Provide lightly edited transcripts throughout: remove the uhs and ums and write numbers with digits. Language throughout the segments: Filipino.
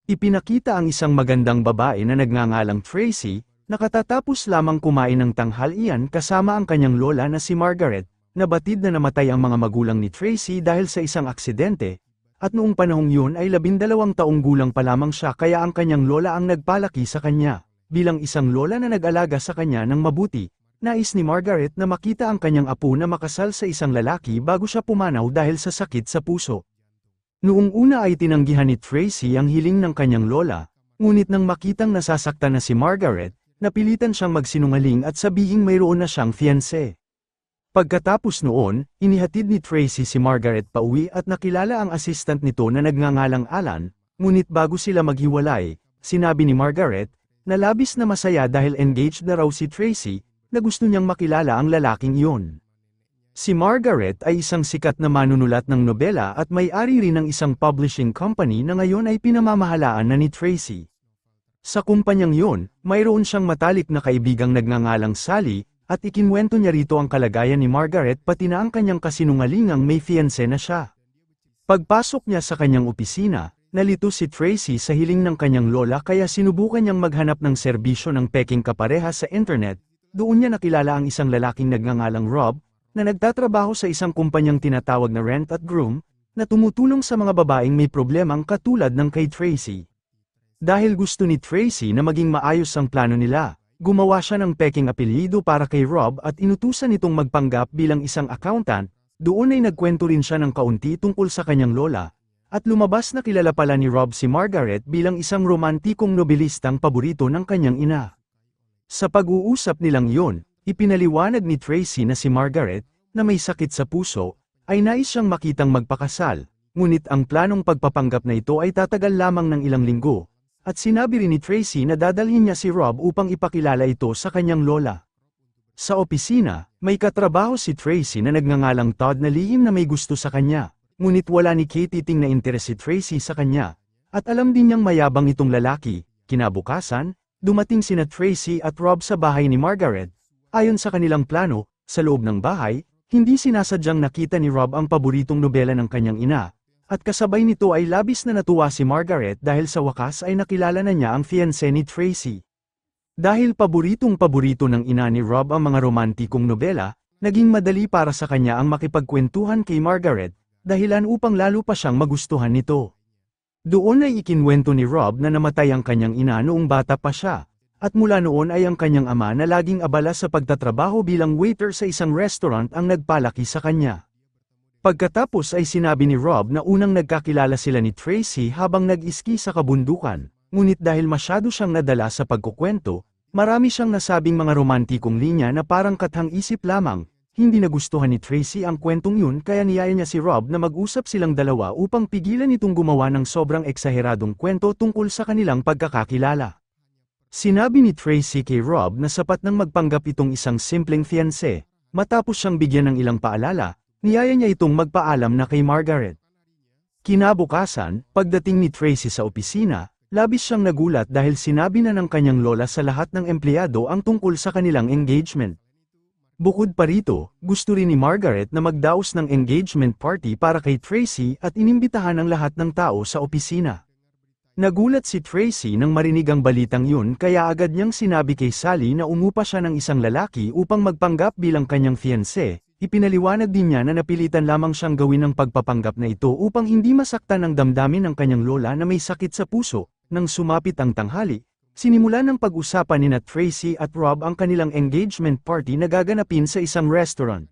Ipinakita ang isang magandang babae na nagngangalang Tracy, na katatapos lamang kumain ng tanghalian kasama ang kanyang lola na si Margaret, na batid na namatay ang mga magulang ni Tracy dahil sa isang aksidente, at noong panahong yun ay 12 taong gulang pa lamang siya kaya ang kanyang lola ang nagpalaki sa kanya. Bilang isang lola na nag-alaga sa kanya ng mabuti, nais ni Margaret na makita ang kanyang apo na makasal sa isang lalaki bago siya pumanaw dahil sa sakit sa puso. Noong una ay tinanggihan ni Tracy ang hiling ng kanyang lola, ngunit nang makitang nasasaktan na si Margaret, napilitan siyang magsinungaling at sabihing mayroon na siyang fiancé. Pagkatapos noon, inihatid ni Tracy si Margaret pauwi at nakilala ang assistant nito na nagngangalang Alan, ngunit bago sila maghiwalay, sinabi ni Margaret, na labis na masaya dahil engaged na raw si Tracy, na gusto niyang makilala ang lalaking iyon. Si Margaret ay isang sikat na manunulat ng nobela at may-ari rin ng isang publishing company na ngayon ay pinamamahalaan na ni Tracy. Sa kumpanyang yun, mayroon siyang matalik na kaibigang nagngangalang Sally, at ikinwento niya rito ang kalagayan ni Margaret pati na ang kanyang kasinungalingang may fiancé na siya. Pagpasok niya sa kanyang opisina, nalito si Tracy sa hiling ng kanyang lola kaya sinubukan niyang maghanap ng serbisyo ng peking kapareha sa internet. Doon niya nakilala ang isang lalaking nagngangalang Rob, na nagtatrabaho sa isang kumpanyang tinatawag na Rent at Groom, na tumutulong sa mga babaeng may problemang katulad ng kay Tracy. Dahil gusto ni Tracy na maging maayos ang plano nila, gumawa siya ng peking apelyido para kay Rob at inutusan itong magpanggap bilang isang accountant. Doon ay nagkwento rin siya ng kaunti tungkol sa kanyang lola, at lumabas na kilala pala ni Rob si Margaret bilang isang romantikong nobelistang paborito ng kanyang ina. Sa pag-uusap nilang yun, ipinaliwanag ni Tracy na si Margaret, na may sakit sa puso, ay nais siyang makitang magpakasal, ngunit ang planong pagpapanggap na ito ay tatagal lamang ng ilang linggo, at sinabi rin ni Tracy na dadalhin niya si Rob upang ipakilala ito sa kanyang lola. Sa opisina, may katrabaho si Tracy na nagngangalang Todd na lihim na may gusto sa kanya, ngunit wala ni Katie ting na interes si Tracy sa kanya, at alam din niyang mayabang itong lalaki. Kinabukasan, dumating sina Tracy at Rob sa bahay ni Margaret. Ayon sa kanilang plano, sa loob ng bahay, hindi sinasadyang nakita ni Rob ang paboritong nobela ng kanyang ina, at kasabay nito ay labis na natuwa si Margaret dahil sa wakas ay nakilala na niya ang fiancé ni Tracy. Dahil paboritong-paborito ng ina ni Rob ang mga romantikong nobela, naging madali para sa kanya ang makipagkwentuhan kay Margaret, dahilan upang lalo pa siyang magustuhan nito. Doon ay ikinwento ni Rob na namatay ang kanyang ina noong bata pa siya. At mula noon ay ang kanyang ama na laging abala sa pagtatrabaho bilang waiter sa isang restaurant ang nagpalaki sa kanya. Pagkatapos ay sinabi ni Rob na unang nagkakilala sila ni Tracy habang nag-iski sa kabundukan, ngunit dahil masyado siyang nadala sa pagkukwento, marami siyang nasabing mga romantikong linya na parang kathang-isip lamang. Hindi nagustuhan ni Tracy ang kwentong yun kaya niyaya niya si Rob na mag-usap silang dalawa upang pigilan itong gumawa ng sobrang eksaheradong kwento tungkol sa kanilang pagkakakilala. Sinabi ni Tracy kay Rob na sapat nang magpanggap itong isang simpleng fiancé. Matapos siyang bigyan ng ilang paalala, niyaya niya itong magpaalam na kay Margaret. Kinabukasan, pagdating ni Tracy sa opisina, labis siyang nagulat dahil sinabi na ng kanyang lola sa lahat ng empleyado ang tungkol sa kanilang engagement. Bukod pa rito, gusto rin ni Margaret na magdaos ng engagement party para kay Tracy at inimbitahan ang lahat ng tao sa opisina. Nagulat si Tracy nang marinig ang balitang yun kaya agad niyang sinabi kay Sally na umupa siya ng isang lalaki upang magpanggap bilang kanyang fiancé. Ipinaliwanag din niya na napilitan lamang siyang gawin ang pagpapanggap na ito upang hindi masaktan ang damdamin ng kanyang lola na may sakit sa puso. Nang sumapit ang tanghali, sinimulan ng pag-usapan nina Tracy at Rob ang kanilang engagement party na gaganapin sa isang restaurant.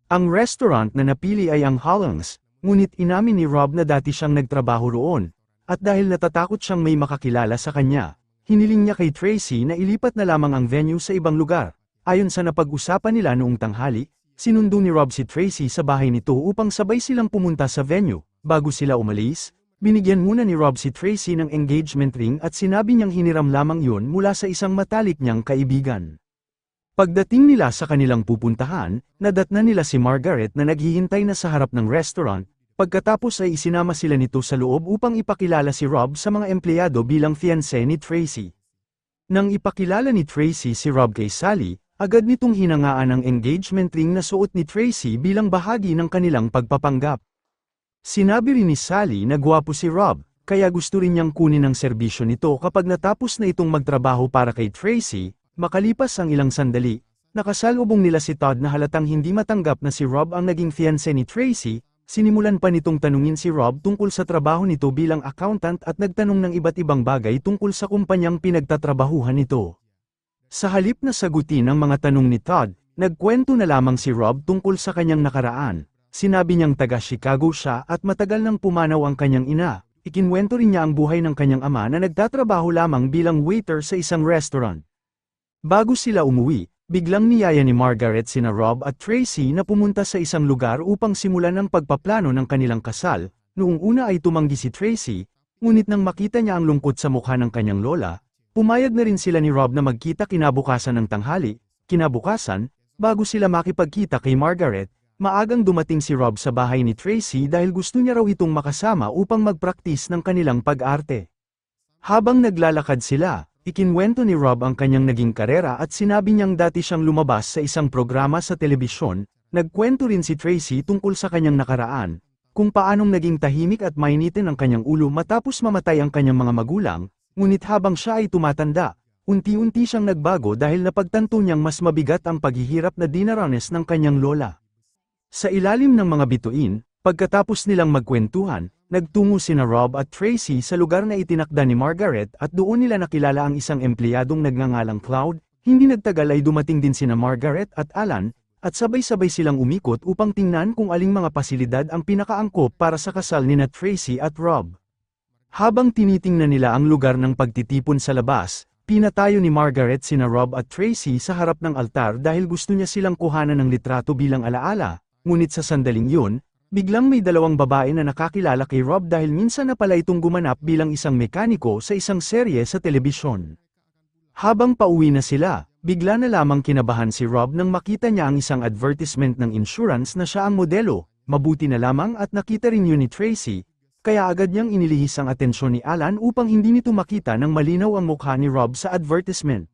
Ang restaurant na napili ay ang Hollings, ngunit inamin ni Rob na dati siyang nagtrabaho roon. At dahil natatakot siyang may makakilala sa kanya, hiniling niya kay Tracy na ilipat na lamang ang venue sa ibang lugar. Ayon sa napag-usapan nila noong tanghali, sinundo ni Rob si Tracy sa bahay nito upang sabay silang pumunta sa venue. Bago sila umalis, binigyan muna ni Rob si Tracy ng engagement ring at sinabi niyang hiniram lamang yun mula sa isang matalik niyang kaibigan. Pagdating nila sa kanilang pupuntahan, nadatnan nila si Margaret na naghihintay na sa harap ng restaurant. Pagkatapos ay isinama sila nito sa loob upang ipakilala si Rob sa mga empleyado bilang fiancé ni Tracy. Nang ipakilala ni Tracy si Rob kay Sally, agad nitong hinangaan ang engagement ring na suot ni Tracy bilang bahagi ng kanilang pagpapanggap. Sinabi rin ni Sally na gwapo si Rob, kaya gusto rin niyang kunin ang serbisyo nito kapag natapos na itong magtrabaho para kay Tracy. Makalipas ang ilang sandali, nakasalubong nila si Todd na halatang hindi matanggap na si Rob ang naging fiancé ni Tracy. Sinimulan pa nitong tanungin si Rob tungkol sa trabaho nito bilang accountant at nagtanong ng iba't ibang bagay tungkol sa kumpanyang pinagtatrabahuhan nito. Sa halip na sagutin ang mga tanong ni Todd, nagkwento na lamang si Rob tungkol sa kanyang nakaraan. Sinabi niyang taga Chicago siya at matagal nang pumanaw ang kanyang ina. Ikinwento rin niya ang buhay ng kanyang ama na nagtatrabaho lamang bilang waiter sa isang restaurant. Bago sila umuwi, biglang niyaya ni Margaret sina Rob at Tracy na pumunta sa isang lugar upang simulan ang pagpaplano ng kanilang kasal. Noong una ay tumanggi si Tracy, ngunit nang makita niya ang lungkot sa mukha ng kanyang lola, pumayag na rin sila ni Rob na magkita kinabukasan ng tanghali. Kinabukasan, bago sila makipagkita kay Margaret, maagang dumating si Rob sa bahay ni Tracy dahil gusto niya raw itong makasama upang magpraktis ng kanilang pag-arte. Habang naglalakad sila, ikinwento ni Rob ang kanyang naging karera at sinabi niyang dati siyang lumabas sa isang programa sa telebisyon. Nagkwento rin si Tracy tungkol sa kanyang nakaraan, kung paanong naging tahimik at mainitin ang kanyang ulo matapos mamatay ang kanyang mga magulang, ngunit habang siya ay tumatanda, unti-unti siyang nagbago dahil napagtanto niyang mas mabigat ang paghihirap na dinaranas ng kanyang lola. Sa ilalim ng mga bituin, pagkatapos nilang magkwentuhan, nagtungo sina Rob at Tracy sa lugar na itinakda ni Margaret at doon nila nakilala ang isang empleyadong nagngangalang Cloud. Hindi nagtagal ay dumating din sina Margaret at Alan, at sabay-sabay silang umikot upang tingnan kung aling mga pasilidad ang pinakaangkop para sa kasal nina Tracy at Rob. Habang tinitingnan nila ang lugar ng pagtitipon sa labas, pinatayo ni Margaret sina Rob at Tracy sa harap ng altar dahil gusto niya silang kuhanan ng litrato bilang alaala. Ngunit sa sandaling yun, biglang may dalawang babae na nakakilala kay Rob dahil minsan na pala itong gumanap bilang isang mekaniko sa isang serye sa telebisyon. Habang pauwi na sila, bigla na lamang kinabahan si Rob nang makita niya ang isang advertisement ng insurance na siya ang modelo. Mabuti na lamang at nakita rin yun ni Tracy, kaya agad niyang inilihis ang atensyon ni Alan upang hindi nito makita ng malinaw ang mukha ni Rob sa advertisement.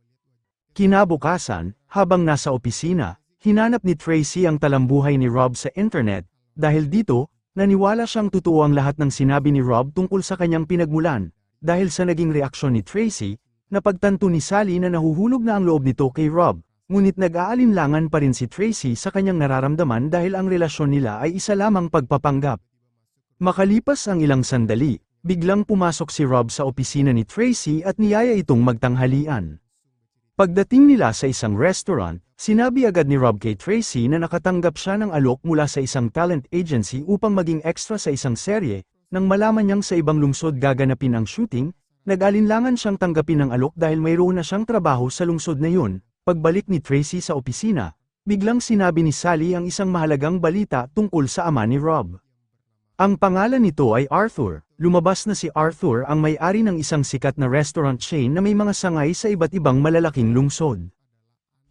Kinabukasan, habang nasa opisina, hinanap ni Tracy ang talambuhay ni Rob sa internet. Dahil dito, naniwala siyang totoo ang lahat ng sinabi ni Rob tungkol sa kanyang pinagmulan. Dahil sa naging reaksyon ni Tracy, napagtanto ni Sally na nahuhulog na ang loob nito kay Rob. Ngunit nag-aalinlangan pa rin si Tracy sa kanyang nararamdaman dahil ang relasyon nila ay isa lamang pagpapanggap. Makalipas ang ilang sandali, biglang pumasok si Rob sa opisina ni Tracy at niyaya itong magtanghalian. Pagdating nila sa isang restaurant, sinabi agad ni Rob kay Tracy na nakatanggap siya ng alok mula sa isang talent agency upang maging extra sa isang serye. Nang malaman niyang sa ibang lungsod gaganapin ang shooting, nag-alinlangan siyang tanggapin ang alok dahil mayroon na siyang trabaho sa lungsod na yun. Pagbalik ni Tracy sa opisina, biglang sinabi ni Sally ang isang mahalagang balita tungkol sa ama ni Rob. Ang pangalan nito ay Arthur. Lumabas na si Arthur ang may-ari ng isang sikat na restaurant chain na may mga sangay sa iba't ibang malalaking lungsod.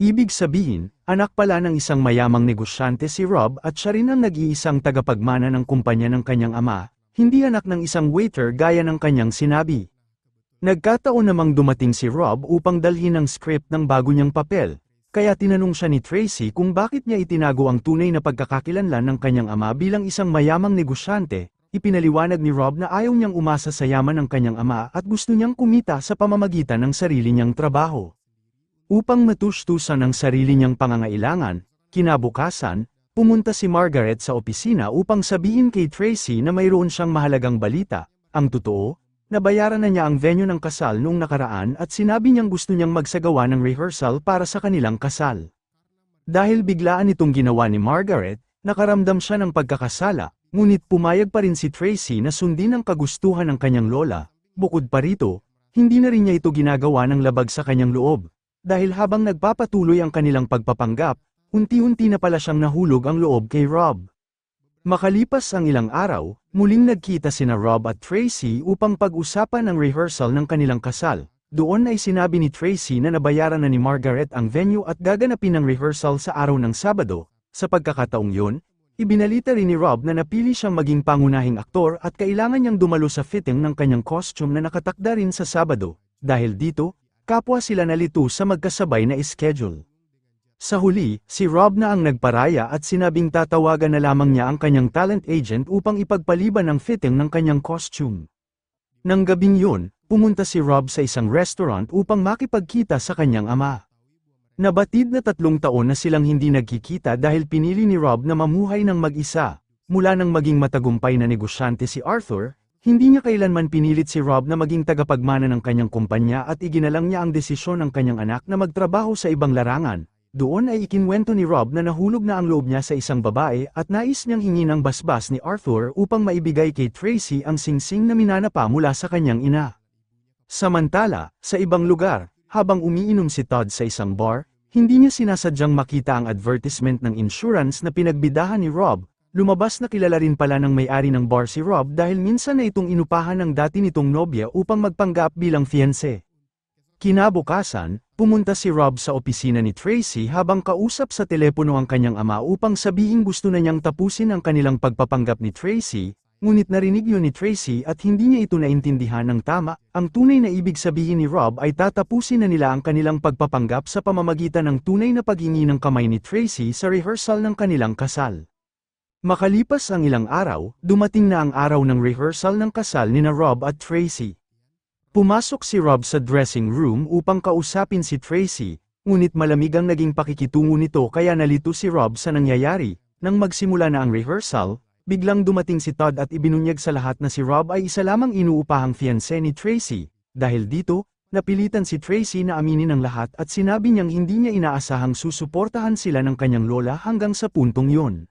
Ibig sabihin, anak pala ng isang mayamang negosyante si Rob at siya rin ang nag-iisang tagapagmana ng kumpanya ng kanyang ama, hindi anak ng isang waiter gaya ng kanyang sinabi. Nagkataon namang dumating si Rob upang dalhin ang script ng bago niyang papel, kaya tinanong siya ni Tracy kung bakit niya itinago ang tunay na pagkakakilanlan ng kanyang ama bilang isang mayamang negosyante. Ipinaliwanag ni Rob na ayaw niyang umasa sa yaman ng kanyang ama at gusto niyang kumita sa pamamagitan ng sarili niyang trabaho. Upang matustusan ang sarili niyang pangangailangan, kinabukasan, pumunta si Margaret sa opisina upang sabihin kay Tracy na mayroon siyang mahalagang balita. Ang totoo, nabayaran na niya ang venue ng kasal noong nakaraan at sinabi niyang gusto niyang magsagawa ng rehearsal para sa kanilang kasal. Dahil biglaan itong ginawa ni Margaret, nakaramdam siya ng pagkakasala, ngunit pumayag pa rin si Tracy na sundin ang kagustuhan ng kanyang lola. Bukod pa rito, hindi na rin niya ito ginagawa ng labag sa kanyang loob. Dahil habang nagpapatuloy ang kanilang pagpapanggap, unti-unti na pala siyang nahulog ang loob kay Rob. Makalipas ang ilang araw, muling nagkita sina Rob at Tracy upang pag-usapan ang rehearsal ng kanilang kasal. Doon ay sinabi ni Tracy na nabayaran na ni Margaret ang venue at gaganapin ang rehearsal sa araw ng Sabado. Sa pagkakataong yun, ibinalita rin ni Rob na napili siyang maging pangunahing aktor at kailangan niyang dumalo sa fitting ng kanyang costume na nakatakda rin sa Sabado. Dahil dito, kapwa sila nalito sa magkasabay na schedule. Sa huli, si Rob na ang nagparaya at sinabing tatawagan na lamang niya ang kanyang talent agent upang ipagpaliban ang fitting ng kanyang costume. Nang gabing yun, pumunta si Rob sa isang restaurant upang makipagkita sa kanyang ama. Nabatid na 3 taon na silang hindi nagkikita dahil pinili ni Rob na mamuhay ng mag-isa. Mula nang maging matagumpay na negosyante si Arthur, hindi niya kailanman pinilit si Rob na maging tagapagmana ng kanyang kumpanya at iginalang niya ang desisyon ng kanyang anak na magtrabaho sa ibang larangan. Doon ay ikinwento ni Rob na nahulog na ang loob niya sa isang babae at nais niyang hingin ang basbas ni Arthur upang maibigay kay Tracy ang singsing na minanapa mula sa kanyang ina. Samantala, sa ibang lugar, habang umiinom si Todd sa isang bar, hindi niya sinasadyang makita ang advertisement ng insurance na pinagbidahan ni Rob. Lumabas na kilala rin pala ng may-ari ng bar si Rob dahil minsan na itong inupahan ng dati nitong nobya upang magpanggap bilang fiancé. Kinabukasan, pumunta si Rob sa opisina ni Tracy habang kausap sa telepono ang kanyang ama upang sabihing gusto na niyang tapusin ang kanilang pagpapanggap ni Tracy, ngunit narinig yun ni Tracy at hindi niya ito naintindihan ng tama. Ang tunay na ibig sabihin ni Rob ay tatapusin na nila ang kanilang pagpapanggap sa pamamagitan ng tunay na paghingi ng kamay ni Tracy sa rehearsal ng kanilang kasal. Makalipas ang ilang araw, dumating na ang araw ng rehearsal ng kasal nina Rob at Tracy. Pumasok si Rob sa dressing room upang kausapin si Tracy, ngunit malamig ang naging pakikitungo nito kaya nalito si Rob sa nangyayari. Nang magsimula na ang rehearsal, biglang dumating si Todd at ibinunyag sa lahat na si Rob ay isa lamang inuupahang fiancé ni Tracy. Dahil dito, napilitan si Tracy na aminin ang lahat at sinabi niyang hindi niya inaasahang susuportahan sila ng kanyang lola hanggang sa puntong yun.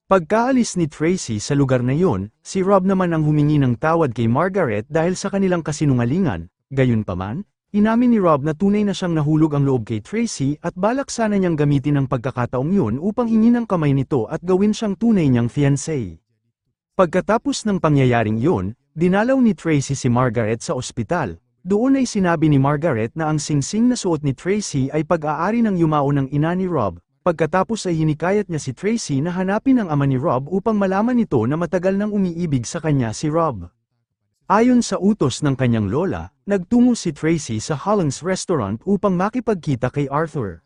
Pagkaalis ni Tracy sa lugar na yon, si Rob naman ang humingi ng tawad kay Margaret dahil sa kanilang kasinungalingan. Gayunpaman, inamin ni Rob na tunay na siyang nahulog ang loob kay Tracy at balak sana niyang gamitin ang pagkakataong yun upang hingin ang kamay nito at gawin siyang tunay niyang fiancé. Pagkatapos ng pangyayaring yun, dinalaw ni Tracy si Margaret sa ospital. Doon ay sinabi ni Margaret na ang singsing na suot ni Tracy ay pag-aari ng yumao ng ina ni Rob. Pagkatapos ay hinikayat niya si Tracy na hanapin ang ama ni Rob upang malaman nito na matagal nang umiibig sa kanya si Rob. Ayon sa utos ng kanyang lola, nagtungo si Tracy sa Hollings Restaurant upang makipagkita kay Arthur.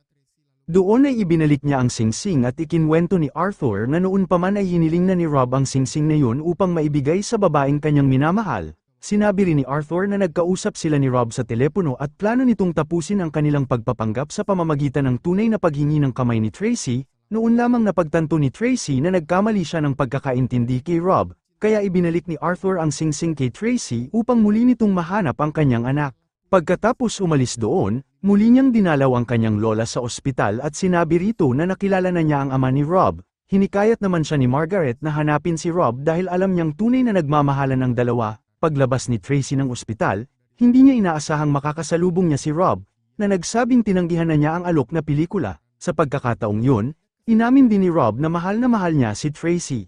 Doon ay ibinalik niya ang singsing at ikinwento ni Arthur na noon pa man ay hiniling na ni Rob ang singsing na yun upang maibigay sa babaeng kanyang minamahal. Sinabi rin ni Arthur na nagkausap sila ni Rob sa telepono at plano nitong tapusin ang kanilang pagpapanggap sa pamamagitan ng tunay na paghingi ng kamay ni Tracy. Noon lamang napagtanto ni Tracy na nagkamali siya ng pagkakaintindi kay Rob, kaya ibinalik ni Arthur ang singsing kay Tracy upang muli nitong mahanap ang kanyang anak. Pagkatapos umalis doon, muli niyang dinalaw ang kanyang lola sa ospital at sinabi rito na nakilala na niya ang ama ni Rob. Hinikayat naman siya ni Margaret na hanapin si Rob dahil alam niyang tunay na nagmamahalan ng dalawa. Paglabas ni Tracy ng ospital, hindi niya inaasahang makakasalubong niya si Rob, na nagsabing tinanggihan na niya ang alok na pelikula. Sa pagkakataong yun, inamin din ni Rob na mahal niya si Tracy.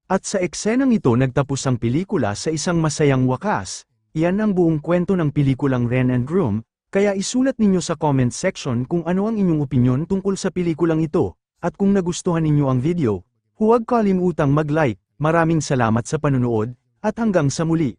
At sa eksenang ito nagtapos ang pelikula sa isang masayang wakas. Iyan ang buong kwento ng pelikulang Ren and Groom, kaya isulat ninyo sa comment section kung ano ang inyong opinyon tungkol sa pelikulang ito, at kung nagustuhan ninyo ang video, huwag kalimutang mag-like. Maraming salamat sa panunood, at hanggang sa muli.